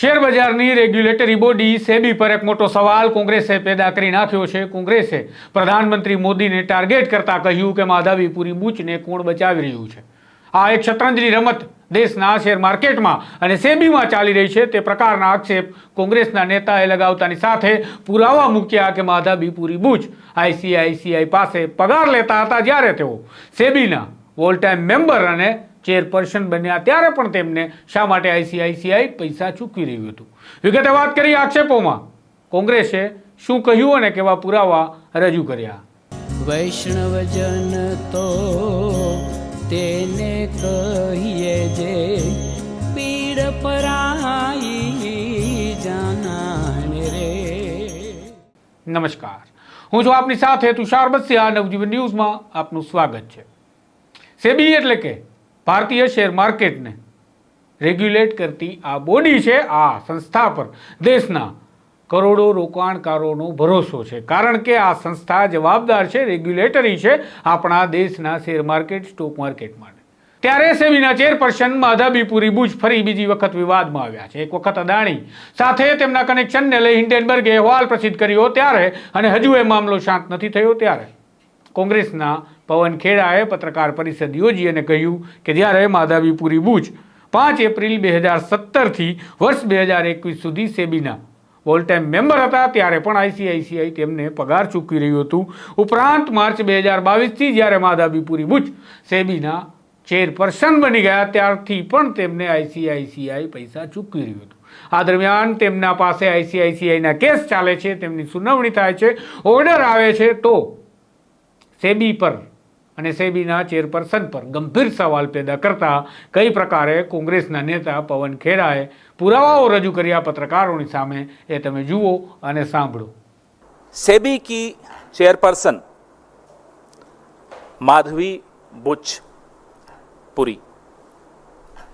શેરબજારની regulatory body SEBI પર એક મોટો સવાલ કોંગ્રેસે પેદા કરી નાખ્યો છે। કોંગ્રેસે પ્રધાનમંત્રી મોદીને ટાર્ગેટ કરતા કહ્યું કે માધવીપુરી બૂચને કોણ બચાવી રહ્યું છે। આ એક શતરંજની રમત દેશના શેર માર્કેટમાં અને સેબીમાં ચાલી રહી છે તે પ્રકારના આક્ષેપ કોંગ્રેસના નેતાએ લગાવતાની સાથે પુરાવા મૂક્યા કે માધવીપુરી બૂચ આઈસીઆઈસીઆઈ પાસે પગાર લેતા હતા જ્યારે તેઓ સેબીના ઓલ ટાઈમ મેમ્બર અને ચેરપર્સન બન્યા ત્યારે પણ તેમને શા માટે આઈસીઆઈસીઆઈ પૈસા ચૂકવી રહ્યું હતું। વિગતે વાત કરી આક્ષેપોમાં કોંગ્રેસે શું કહ્યું અને કેવા પુરાવા રજૂ કર્યા। વૈષ્ણવજન તો તેને કહીએ જે પીડ પરાઈ જાનાને રે। નમસ્કાર, હું છું આપની સાથે તુષાર બસિયા। નવજીવન ન્યૂઝમાં આપનું સ્વાગત છે। સેબી એટલે કે ભારતીય શેર માર્કેટને રેગ્યુલેટ કરતી આ બોડી છે। આ સંસ્થા પર દેશના કરોડો રોકાણકારોનો ભરોસો છે, કારણ કે આ સંસ્થા જવાબદાર છે, રેગ્યુલેટરી છે આપણા દેશના શેર માર્કેટ, સ્ટોક માર્કેટ માટે। ત્યારે સેબીના ચેરપર્સન માધવીપુરી બૂચ ફરી બીજી વખત વિવાદમાં આવ્યા છે। એક વખત અદાણી સાથે તેમના કનેક્શનને લઈ હિન્ડનબર્ગે અહેવાલ પ્રસિદ્ધ કર્યો ત્યારે અને હજુ એ મામલો શાંત નથી થયો ત્યારે કોંગ્રેસના પવન ખેડાએ પત્રકાર પરિષદ યોજી અને કહ્યું કે જ્યારે માધવીપુરી બૂચ 5 એપ્રિલ 2017થી વર્ષ 2021 સુધી સેબીના ઓલ ટાઈમ મેમ્બર હતા ત્યારે પણ આઈસીઆઈસીઆઈ તેમને પગાર ચૂકવી રહ્યું હતું। ઉપરાંત માર્ચ 2022થી જ્યારે માધવીપુરી બૂચ સેબીના ચેરપર્સન બની ગયા ત્યારથી પણ તેમને આઈસીઆઈસીઆઈ પૈસા ચૂકવી રહ્યું હતું। આ દરમિયાન તેમના પાસે આઈસીઆઈસીઆઈના કેસ ચાલે છે, તેમની સુનાવણી થાય છે, ઓર્ડર આવે છે તો સેબી પર અને સેબીના ચેરપર્સન પર ગંભીર સવાલ પેદા કરતા કઈ પ્રકારે કોંગ્રેસના નેતા પવન ખેડાએ પુરાવાઓ રજૂ કર્યા પત્રકારોની સામે એ તમે જુઓ અને સાંભળો। सेबी की चेयरपर्सन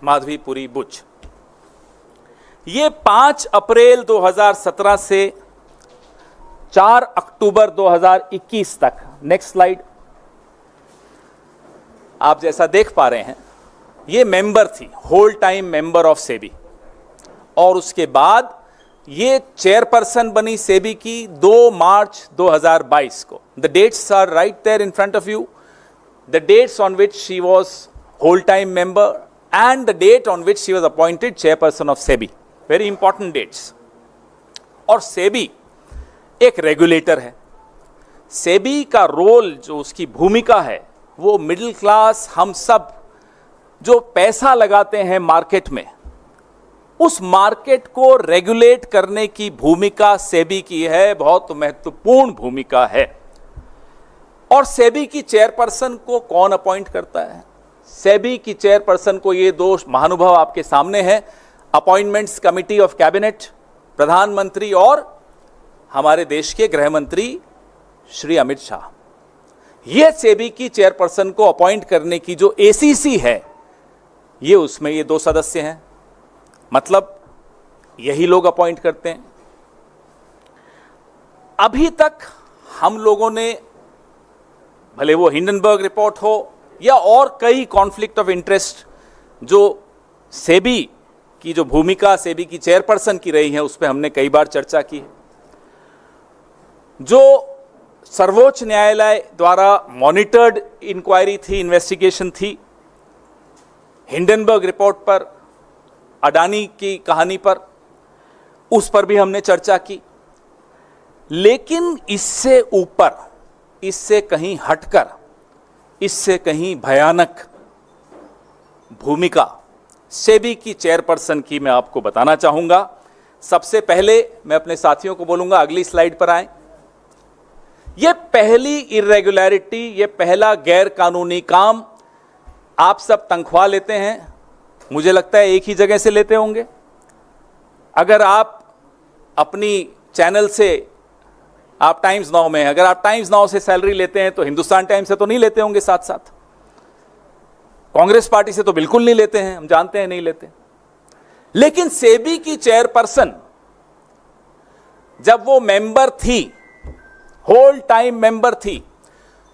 माधवीपुरी बुच ये 5 अप्रैल 2017 से 4 अक्टूबर 2021 तक, नेक्स्ट स्लाइड, आप जैसा देख पा रहे हैं ये मेंबर थी, whole time member of SEBI, और उसके बाद ये चेयरपर्सन बनी सेबी की 2 मार्च 2022 को। The dates are right there in front of you, the dates on which she was whole time member and the date on which she was appointed chairperson of SEBI, very important dates. और सेबी एक regulator है। सेबी का role, जो उसकी भूमिका है, वो middle class, हम सब जो पैसा लगाते हैं मार्केट में, उस मार्केट को रेगुलेट करने की भूमिका सेबी की है, बहुत महत्वपूर्ण भूमिका है। और सेबी की चेयरपर्सन को कौन अपॉइंट करता है? सेबी की चेयरपर्सन को ये 2 महानुभाव आपके सामने हैं, अपॉइंटमेंट्स कमिटी ऑफ कैबिनेट, प्रधानमंत्री और हमारे देश के गृह मंत्री श्री अमित शाह। ये सेबी की चेयरपर्सन को अपॉइंट करने की जो एसीसी है, ये उसमें ये 2 सदस्य हैं, मतलब यही लोग अपॉइंट करते हैं। अभी तक हम लोगों ने, भले वो हिंडनबर्ग रिपोर्ट हो या और कई कॉन्फ्लिक्ट ऑफ इंटरेस्ट जो सेबी की जो भूमिका सेबी की चेयरपर्सन की रही है, उस पर हमने कई बार चर्चा की है। जो सर्वोच्च न्यायालय द्वारा मॉनिटर्ड इंक्वायरी थी, इन्वेस्टिगेशन थी, हिंडनबर्ग रिपोर्ट पर, अडानी की कहानी पर, उस पर भी हमने चर्चा की। लेकिन इससे ऊपर, इससे कहीं हटकर, इससे कहीं भयानक भूमिका सेबी की चेयरपर्सन की मैं आपको बताना चाहूंगा। सबसे पहले मैं अपने साथियों को बोलूंगा, अगली स्लाइड पर आएं। ये पहली इरेगुलरिटी, ये पहला गैर कानूनी काम, आप सब तनख्वाह लेते हैं, मुझे लगता है एक ही जगह से लेते होंगे। अगर आप अपनी चैनल से, आप टाइम्स नाउ में, अगर आप टाइम्स नाउ से सैलरी लेते हैं तो हिंदुस्तान टाइम्स से तो नहीं लेते होंगे, साथ साथ कांग्रेस पार्टी से तो बिल्कुल नहीं लेते हैं, हम जानते हैं नहीं लेते। लेकिन सेबी की चेयरपर्सन जब वो मेंबर थी, होल टाइम मेंबर थी,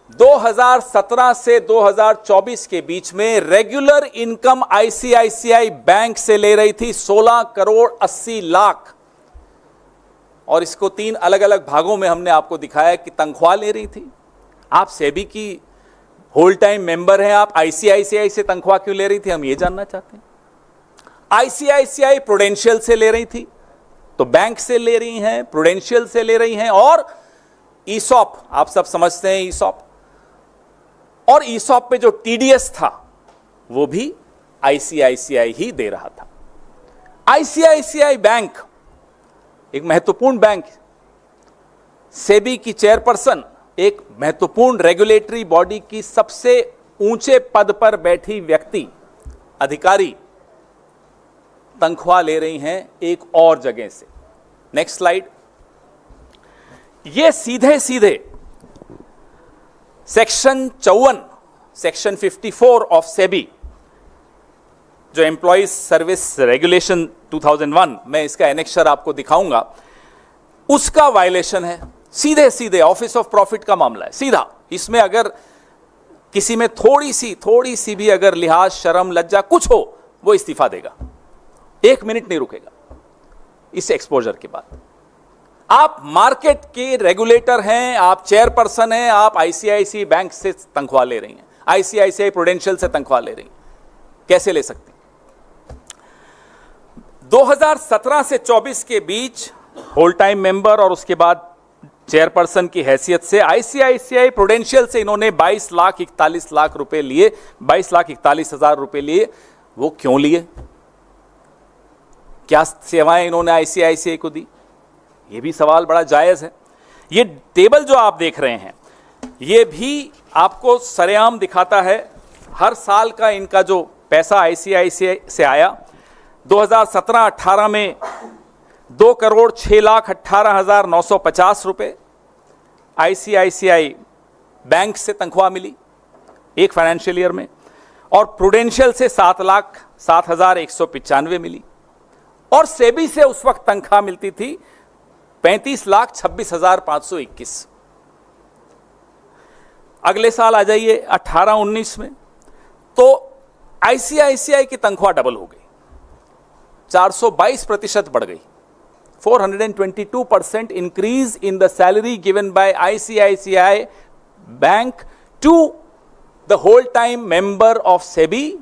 2017 से 2024 के बीच में रेगुलर इनकम आईसीआईसीआई बैंक से ले रही थी 16 करोड़ 80 लाख, और इसको 3 अलग अलग भागों में हमने आपको दिखाया कि तनख्वाह ले रही थी। आप सेबी की होल टाइम मेंबर हैं, आप आईसीआईसीआई से तनख्वाह क्यों ले रही थी, हम ये जानना चाहते हैं। आईसीआईसीआई प्रूडेंशियल से ले रही थी, तो बैंक से ले रही हैं, प्रूडेंशियल से ले रही हैं, और ईसॉप आप सब समझते हैं, ईसॉप, और ईसॉप पे जो टीडीएस था वो भी आईसीआईसीआई ही दे रहा था। आईसीआईसीआई बैंक एक महत्वपूर्ण बैंक, सेबी की चेयरपर्सन एक महत्वपूर्ण रेगुलेटरी बॉडी की सबसे ऊंचे पद पर बैठी व्यक्ति, अधिकारी, तनख्वाह ले रही हैं एक और जगह से। Next slide. ये सीधे सीधे सेक्शन 54, सेक्शन 54 ऑफ सेबी, जो एम्प्लॉइज सर्विस रेगुलेशन 2001, मैं इसका एनेक्शर आपको दिखाऊंगा, उसका वायलेशन है। सीधे सीधे ऑफिस ऑफ प्रॉफिट का मामला है, सीधा। इसमें अगर किसी में थोड़ी सी भी अगर लिहाज, शर्म, लज्जा कुछ हो, वो इस्तीफा देगा, 1 मिनट नहीं रुकेगा इस एक्सपोजर के बाद। आप मार्केट के रेगुलेटर हैं, आप चेयरपर्सन हैं, आप आईसीआईसीआई बैंक से तनख्वाह ले रही हैं, आईसीआईसीआई प्रूडेंशियल से तनख्वाह ले रही हैं, कैसे ले सकती? 2017 से 24 के बीच होल टाइम मेंबर और उसके बाद चेयरपर्सन की हैसियत से आईसीआईसीआई प्रूडेंशियल से इन्होंने 22,41 लाख रुपए लिए, 22,41,000 रुपए लिए। वो क्यों लिए? क्या सेवाएं इन्होंने आईसीआईसीआई को दी? ये भी सवाल बड़ा जायज है। ये टेबल जो आप देख रहे हैं, ये भी आपको सरेआम दिखाता है हर साल का इनका जो पैसा आईसीआईसीआई से आया। 2017-18 में 2,06,18,950 रुपए आईसीआईसीआई बैंक से तनख्वाह मिली एक फाइनेंशियल ईयर में, और प्रूडेंशियल से 7,07,195 मिली, और सेबी से उस वक्त तनख्वाह मिलती थी 35,26,521। अगले साल आ जाइए 18-19 में, तो आईसीआईसीआई की तनख्वाह डबल हो गई, 422% बढ़ गई, 422% increase in the salary given by ICICI Bank to the whole time member of SEBI।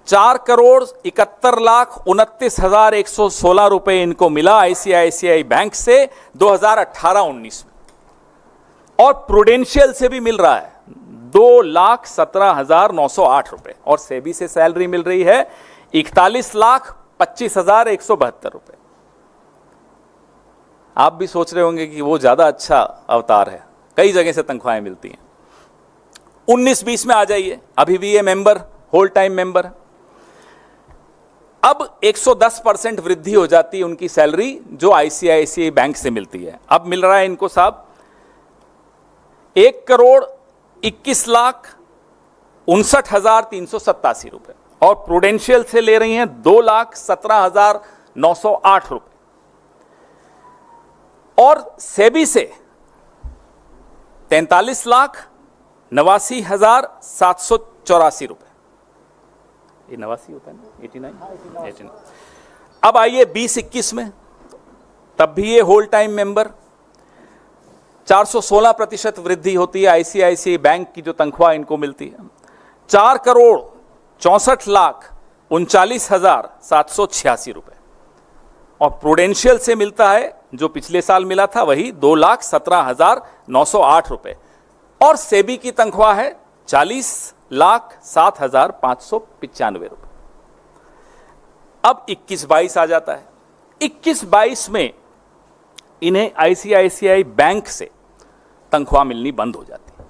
4,71,29,116 रुपए इनको मिला आईसीआईसीआई बैंक से 2018-19 में, और प्रूडेंशियल से भी मिल रहा है 2,17,908 रुपए, और सेबी से सैलरी मिल रही है 41,25,172 रुपए। आप भी सोच रहे होंगे कि वो ज्यादा अच्छा अवतार है, कई जगह से तनख्वाहें मिलती हैं। 19-20 में आ जाइए, अभी भी ये मेंबर होल टाइम मेंबर है। अब 110% वृद्धि हो जाती है उनकी सैलरी जो आईसीआईसीआई बैंक से मिलती है। अब मिल रहा है इनको साहब 1,21,59,387 रुपए, और प्रूडेंशियल से ले रही हैं 2,17,908 रुपए, और सेबी से 43,89,784 रुपए। ये 89 होता है ना, 89। अब आइए 20-21 में, तब भी ये होल टाइम मेंबर, 416% वृद्धि होती है आईसीआईसीआई बैंक की जो तनख्वाह इनको मिलती है, 4,64,39,786 रुपए, और प्रूडेंशियल से मिलता है जो पिछले साल मिला था वही 2,17,908 रुपए, और सेबी की तनख्वाह है 40,07,595 रुपए। अब 21-22 आ जाता है। 21-22 में इन्हें आईसीआईसीआई बैंक से तनख्वाह मिलनी बंद हो जाती है,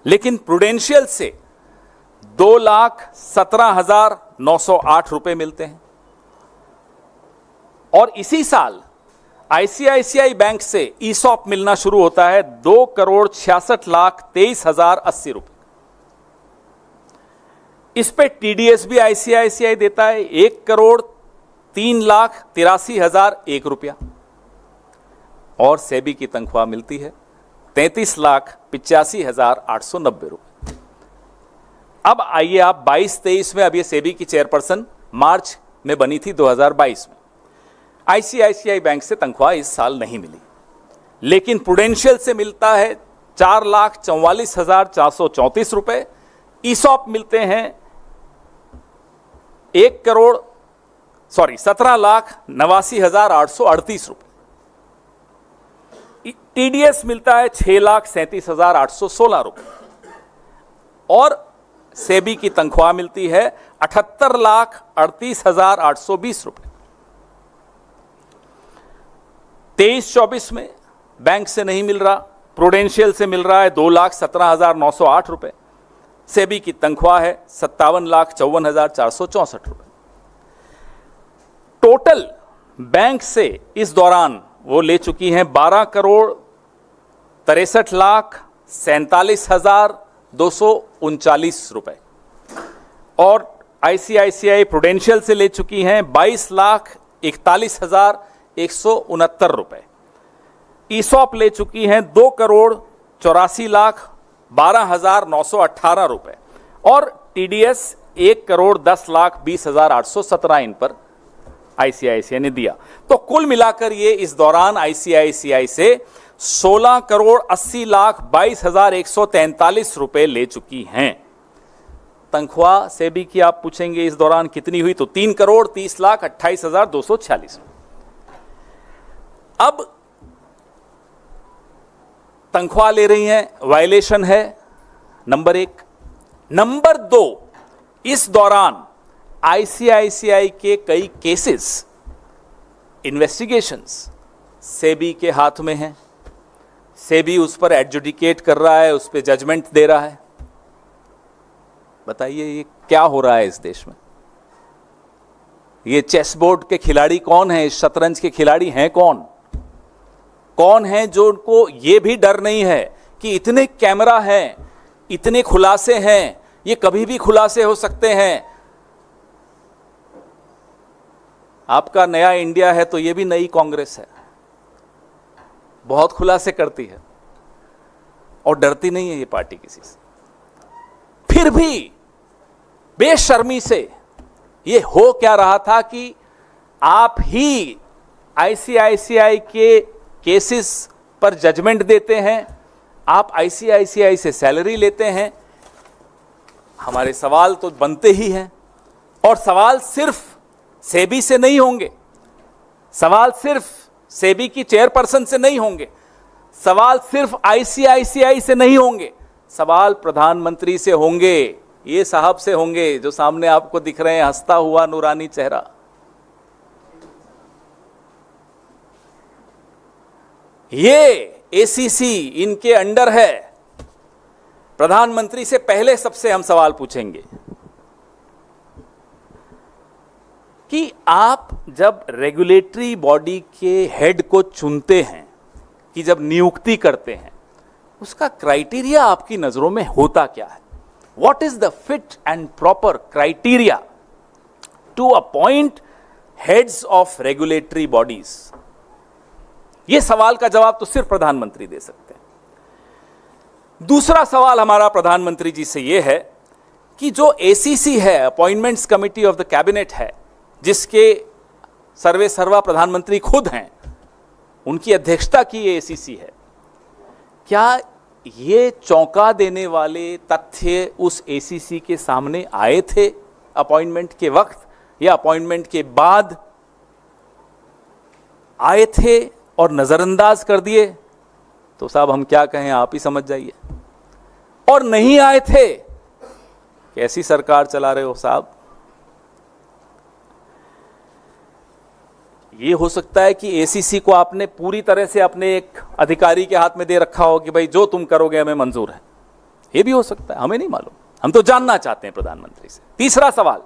लेकिन प्रूडेंशियल से 2,17,908 रुपए मिलते हैं, और इसी साल आईसीआईसीआई बैंक से ईसॉप मिलना शुरू होता है 2,66,23,080 रुपए। इस पे टीडीएस भी आईसीआईसीआई देता है 1,03,83,001 रुपया, और सेबी की तनख्वाह मिलती है 33,85,890 रुपए। अब आइए आप 22-23 में, अब ये सेबी की चेयरपर्सन मार्च में बनी थी 2022 में। आईसीआईसीआई बैंक से तनख्वाह इस साल नहीं मिली, लेकिन प्रूडेंशियल से मिलता है 4,44,434 रुपए। ईसॉप मिलते हैं 17,89,838 रुपए। टीडीएस मिलता है 6,37,816 रुपए और सेबी की तनख्वाह मिलती है 78,38,820 रुपए। 23-24 में बैंक से नहीं मिल रहा, प्रूडेंशियल से मिल रहा है 2,17,908 रुपए। सेबी की तनख्वाह है 57,54,464 रुपए। टोटल बैंक से इस दौरान वो ले चुकी हैं 12,63,47,239 रुपए और आईसीआईसीआई प्रूडेंशियल से ले चुकी हैं 22,41,169 रुपए। ईसॉप ले चुकी हैं 2,84,12,918 रुपए और टीडीएस 1,10,20,817 इन पर आईसीआईसीआई ने दिया। तो कुल मिलाकर ये इस दौरान आईसीआईसीआई से 16,80,22,143 रुपए ले चुकी हैं। तनख्वाह सेबी की आप पूछेंगे इस दौरान कितनी हुई, तो 3,30,28,246। अब तनख्वाह ले रही हैं, वायलेशन है, नंबर 1। नंबर 2, इस दौरान आईसीआईसीआई के कई केसेस, इन्वेस्टिगेशंस सेबी के हाथ में हैं। सेबी उस पर एडजुडिकेट कर रहा है, उस पर जजमेंट दे रहा है। बताइए ये क्या हो रहा है इस देश में? ये चेस बोर्ड के खिलाड़ी कौन है? इस शतरंज के खिलाड़ी हैं कौन? कौन है जो उनको ये भी डर नहीं है कि इतने कैमरा हैं, इतने खुलासे हैं, ये कभी भी खुलासे हो सकते हैं। आपका नया इंडिया है तो ये भी नई कांग्रेस है, बहुत खुलासे करती है और डरती नहीं है ये पार्टी किसी से। फिर भी बेशर्मी से ये हो क्या रहा था कि आप ही आईसीआईसीआई के केसेस पर जजमेंट देते हैं, आप आईसीआईसीआई से सैलरी लेते हैं। हमारे सवाल तो बनते ही हैं और सवाल सिर्फ सेबी से नहीं होंगे, सवाल सिर्फ सेबी की चेयरपर्सन से नहीं होंगे, सवाल सिर्फ आईसीआईसीआई से नहीं होंगे, सवाल प्रधानमंत्री से होंगे, ये साहब से होंगे जो सामने आपको दिख रहे हैं, हंसता हुआ नूरानी चेहरा। ये एसीसी इनके अंडर है। प्रधानमंत्री से पहले सबसे हम सवाल पूछेंगे कि आप जब रेगुलेटरी बॉडी के हेड को चुनते हैं, कि जब नियुक्ति करते हैं, उसका क्राइटेरिया आपकी नजरों में होता क्या है? What is the fit and proper criteria to appoint heads of regulatory bodies? यह सवाल का जवाब तो सिर्फ प्रधानमंत्री दे सकते हैं। दूसरा सवाल हमारा प्रधानमंत्री जी से यह है कि जो एसीसी है, appointments committee of the cabinet है, जिसके सर्वे सर्वा प्रधानमंत्री खुद हैं, उनकी अध्यक्षता की ये एसीसी है, क्या ये चौंका देने वाले तथ्य उस एसीसी के सामने आए थे अपॉइंटमेंट के वक्त या अपॉइंटमेंट के बाद आए थे और नजरअंदाज कर दिए? तो साहब हम क्या कहें, आप ही समझ जाइए। और नहीं आए थे, कैसी सरकार चला रहे हो साहब? ये हो सकता है कि एसीसी को आपने पूरी तरह से अपने एक अधिकारी के हाथ में दे रखा हो कि भाई जो तुम करोगे हमें मंजूर है। ये भी हो सकता है, हमें नहीं मालूम, हम तो जानना चाहते हैं प्रधानमंत्री से। तीसरा सवाल,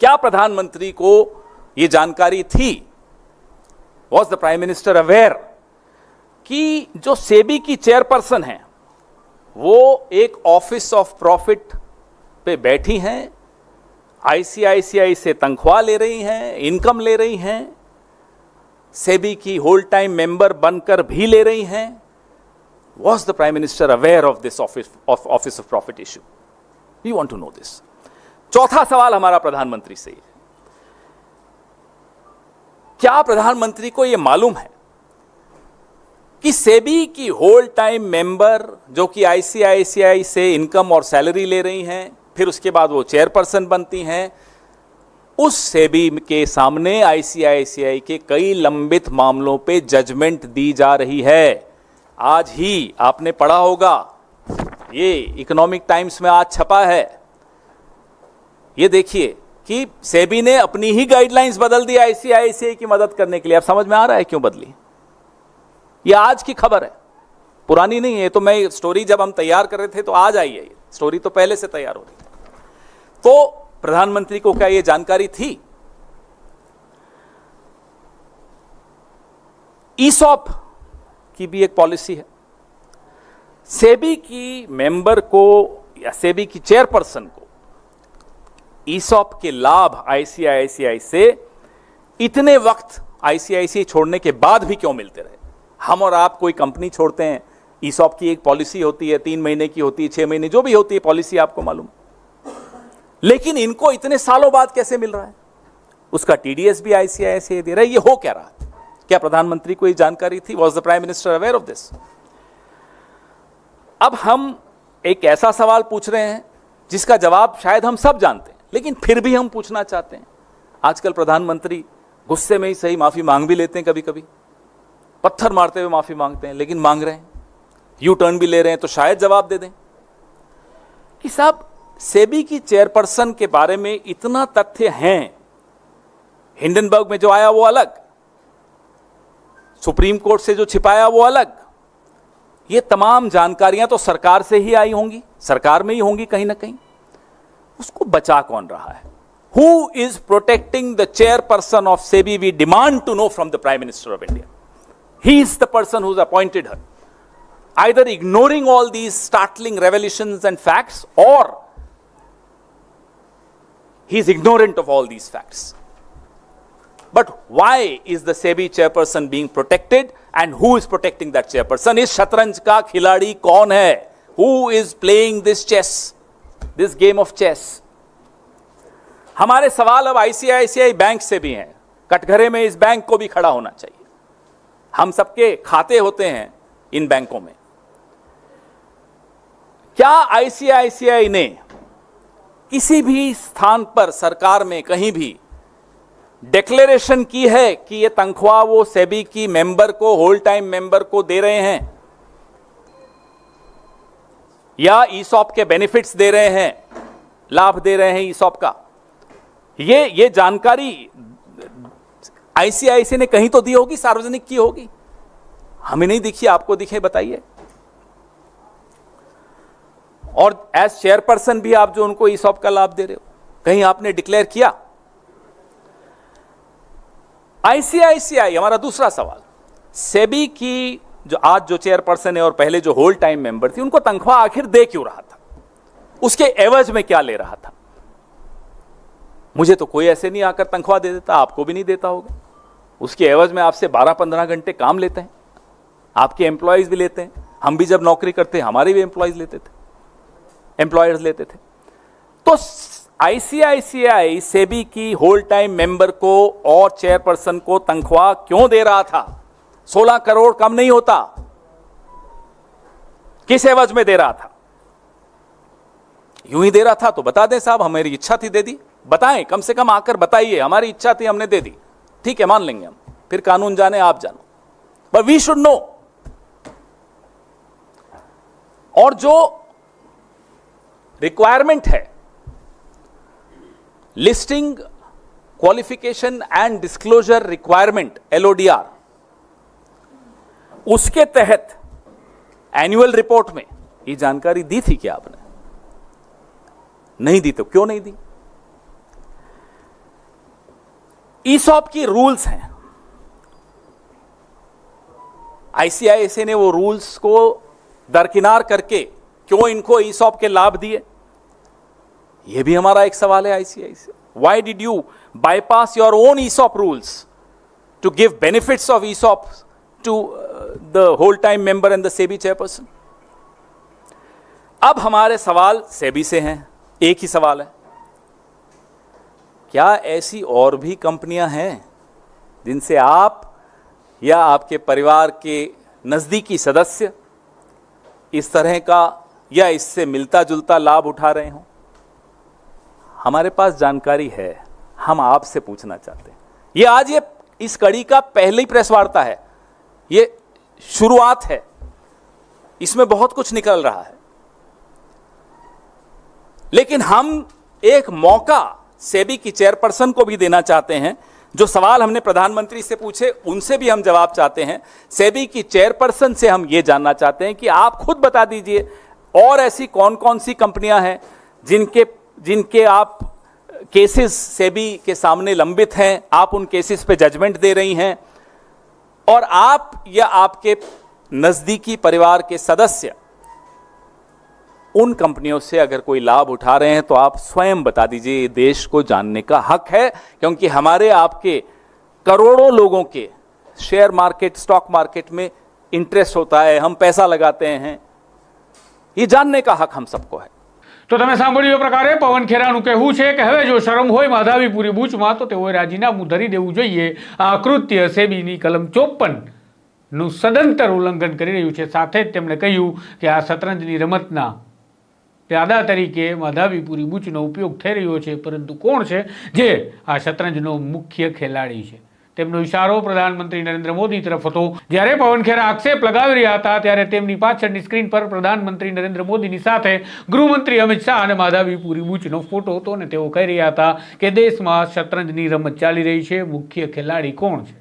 क्या प्रधानमंत्री को यह जानकारी थी, was the prime minister aware कि जो सेबी की चेयरपर्सन है वो एक ऑफिस ऑफ प्रॉफिट पे बैठी हैं, आईसीआईसीआई से तनख्वाह ले रही हैं, इनकम ले रही हैं, सेबी की होल टाइम मेंबर बनकर भी ले रही हैं, Was the Prime Minister aware of this Office of Profit issue? We want to know this. चौथा सवाल हमारा प्रधानमंत्री से, क्या प्रधानमंत्री को यह मालूम है कि सेबी की होल टाइम मेंबर जो कि आईसीआईसीआई से इनकम और सैलरी ले रही हैं, फिर उसके बाद वो चेयरपर्सन बनती हैं, उस सेबी के सामने आईसीआईसीआई के कई लंबित मामलों पे जजमेंट दी जा रही है। आज ही आपने पढ़ा होगा, ये इकोनॉमिक टाइम्स में आज छपा है, ये देखिए कि सेबी ने अपनी ही गाइडलाइंस बदल दी आईसीआईसीआई की मदद करने के लिए। अब समझ में आ रहा है क्यों बदली? ये आज की खबर है, पुरानी नहीं है। तो मैं स्टोरी जब हम तैयार कर रहे थे तो आज आई है, ये स्टोरी तो पहले से तैयार हो रही थी। तो प्रधानमंत्री को क्या ये जानकारी थी? ईसॉप की भी एक पॉलिसी है, सेबी की मेंबर को या सेबी की चेयरपर्सन को ईसॉप के लाभ आईसीआईसीआई से इतने वक्त आईसीआईसीआई छोड़ने के बाद भी क्यों मिलते रहे? हम और आप कोई कंपनी छोड़ते हैं, ईसॉप की एक पॉलिसी होती है, 3 महीने की होती है, 6 महीने, जो भी होती है पॉलिसी, आपको मालूम, लेकिन इनको इतने सालों बाद कैसे मिल रहा है? उसका टीडीएस भी आईसीआईसीआई दे रहा है। ये हो क्या रहा है? क्या प्रधानमंत्री को ये जानकारी थी? Was the prime minister aware of this? अब हम एक ऐसा सवाल पूछ रहे हैं जिसका जवाब शायद हम सब जानते हैं, लेकिन फिर भी हम पूछना चाहते हैं। आजकल प्रधानमंत्री गुस्से में ही सही माफी मांग भी लेते हैं, कभी कभी पत्थर मारते हुए माफी मांगते हैं, लेकिन मांग रहे हैं, यू टर्न भी ले रहे हैं, तो शायद जवाब दे दें कि साहब सेबी की चेयरपर्सन के बारे में इतना तथ्य हैं, हिंडनबर्ग में जो आया वो अलग, सुप्रीम कोर्ट से जो छिपाया वो अलग, ये तमाम जानकारियां तो सरकार से ही आई होंगी, सरकार में ही होंगी कहीं ना कहीं। उसको बचा कौन रहा है? Who is protecting the chairperson of SEBI? We demand to know from the Prime Minister of India. He is the person who's appointed her. Either ignoring all these startling revelations and facts, or he is ignorant of all these facts. But why is the SEBI chairperson being protected, and who is protecting that chairperson? इस शतरंज का खिलाड़ी कौन है? Who is playing this chess, this game of chess? हमारे सवाल अब ICICI bank से भी हैं। कटघरे में इस बैंक को भी खड़ा होना चाहिए। हम सबके खाते होते हैं इन बैंकों में। क्या आईसीआईसीआई ने किसी भी स्थान पर सरकार में कहीं भी डिक्लेरेशन की है कि ये तनख्वाह वो सेबी की मेंबर को, होल टाइम मेंबर को दे रहे हैं, या ईसॉप के बेनिफिट्स दे रहे हैं, लाभ दे रहे हैं ईसॉप का? ये जानकारी आईसीआईसीआई ने कहीं तो दी होगी, सार्वजनिक की होगी। हमें नहीं दिखी, आपको दिखे, बताइए। और एज चेयरपर्सन भी आप जो उनको ईसॉप का लाभ दे रहे हो, कहीं आपने डिक्लेयर किया? आईसीआईसीआई, हमारा दूसरा सवाल, सेबी की जो आज जो चेयरपर्सन है और पहले जो होल टाइम मेंबर थी, उनको तनख्वाह आखिर दे क्यों रहा था? उसके एवज में क्या ले रहा था? मुझे तो कोई ऐसे नहीं आकर तनख्वाह दे देता, आपको भी नहीं देता होगा। उसके एवज में आपसे 12-15 घंटे काम लेते हैं, आपके एम्प्लॉयज भी लेते हैं। हम भी जब नौकरी करते हैं हमारे भी एम्प्लॉयज लेते थे, एम्प्लॉयर्स लेते थे। तो आईसीआईसीआई सेबी की होल टाइम मेंबर को और चेयरपर्सन को तनख्वाह क्यों दे रहा था? 16 करोड़ कम नहीं होता। किस एवज में दे रहा था? यूं ही दे रहा था तो बता दें साहब, हमारी इच्छा थी दे दी। बताएं, कम से कम आकर बताइए, हमारी इच्छा थी हमने दे दी, ठीक है, मान लेंगे हम, फिर कानून जाने आप जानो, बट वी शुड नो। और जो रिक्वायरमेंट है, listing qualification and disclosure requirement, LODR, उसके तहत एनुअल रिपोर्ट में ये जानकारी दी थी क्या आपने? नहीं दी। तो क्यों नहीं दी? ईसॉप की रूल्स हैं, आईसीआईसीआई ने वो रूल्स को दरकिनार करके क्यों इनको ईसॉप के लाभ दिए? ये भी हमारा एक सवाल है ICICI. Why did you bypass your own ESOP rules to give benefits of ESOP to the whole time member and the SEBI chairperson. अब हमारे सवाल सेबी से हैं, एक ही सवाल है, क्या ऐसी और भी कंपनियां हैं जिनसे आप या आपके परिवार के नजदीकी सदस्य इस तरह का या इससे मिलता जुलता लाभ उठा रहे हों? हमारे पास जानकारी है, हम आपसे पूछना चाहते हैं। ये इस कड़ी का पहली प्रेस वार्ता है, ये शुरुआत है, इसमें बहुत कुछ निकल रहा है, लेकिन हम एक मौका सेबी की चेयरपर्सन को भी देना चाहते हैं। जो सवाल हमने प्रधानमंत्री से पूछे उनसे भी हम जवाब चाहते हैं। सेबी की चेयरपर्सन से हम ये जानना चाहते हैं कि आप खुद बता दीजिए और ऐसी कौन कौन सी कंपनियां हैं जिनके आप केसेस सेबी के सामने लंबित हैं, आप उन केसेस पे जजमेंट दे रही हैं, और आप या आपके नजदीकी परिवार के सदस्य उन कंपनियों से अगर कोई लाभ उठा रहे हैं तो आप स्वयं बता दीजिए। ये देश को जानने का हक है, क्योंकि हमारे आपके करोड़ों लोगों के शेयर मार्केट, स्टॉक मार्केट में इंटरेस्ट होता है, हम पैसा लगाते हैं, ये जानने का हक हम सबको है। તો તમે સાંભળ્યું એ પ્રકારે પવન ખેરાનું કહેવું છે કે હવે જો શરમ હોય માધાવીપુરી બૂચમાં તો તેઓએ રાજીનામું ધરી દેવું જોઈએ। આ કૃત્ય સેબીની કલમ 54નું સદંતર ઉલ્લંઘન કરી રહ્યું છે। સાથે જ તેમણે કહ્યું કે આ શતરંજની રમતના પ્યાદા તરીકે માધાવીપુરી બૂચનો ઉપયોગ થઈ રહ્યો છે, પરંતુ કોણ છે જે આ શતરંજનો મુખ્ય ખેલાડી છે? તેમનો ઇશારો પ્રધાનમંત્રી નરેન્દ્ર મોદી તરફ હતો। જ્યારે પવન ખેરા આક્ષેપ લગાવી રહ્યા હતા ત્યારે તેમની પાછળની સ્ક્રીન પર પ્રધાનમંત્રી નરેન્દ્ર મોદીની સાથે ગૃહમંત્રી અમિત શાહ અને માધાવીપુરી બૂચનો ફોટો હતો અને તેઓ કહી રહ્યા હતા કે દેશમાં શતરંજની રમત ચાલી રહી છે, મુખ્ય ખેલાડી કોણ છે?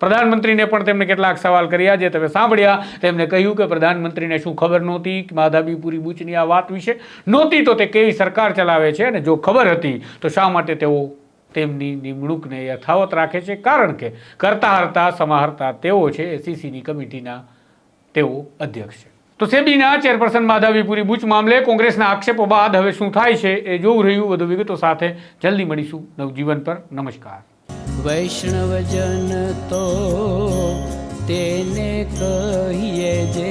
પ્રધાનમંત્રીને પણ તેમણે કેટલાક સવાલ કર્યા, જે તમે સાંભળ્યા। તેમણે કહ્યું કે પ્રધાનમંત્રીને શું ખબર નહોતી કે માધાવીપુરી બૂચની આ વાત વિશે? નહોતી તો તે કેવી સરકાર ચલાવે છે, અને જો ખબર હતી તો શા માટે તેઓ તેમની નિમણૂકને યથાવત રાખે છે? કારણ કે કરતા હરતા સમાહર્તા તેઓ છે, એસીસીની કમિટીના તેઓ અધ્યક્ષ છે। તો સેબીના ચેરપર્સન માધાવીપુરી બૂચ મામલે કોંગ્રેસના આક્ષેપો બાદ હવે શું થાય છે એ જોવું રહ્યું। વધુ વિગતો સાથે જલ્દી મળીશું નવજીવન પર। નમસ્કાર। વૈષ્ણવજન તો તેને કહીએ જે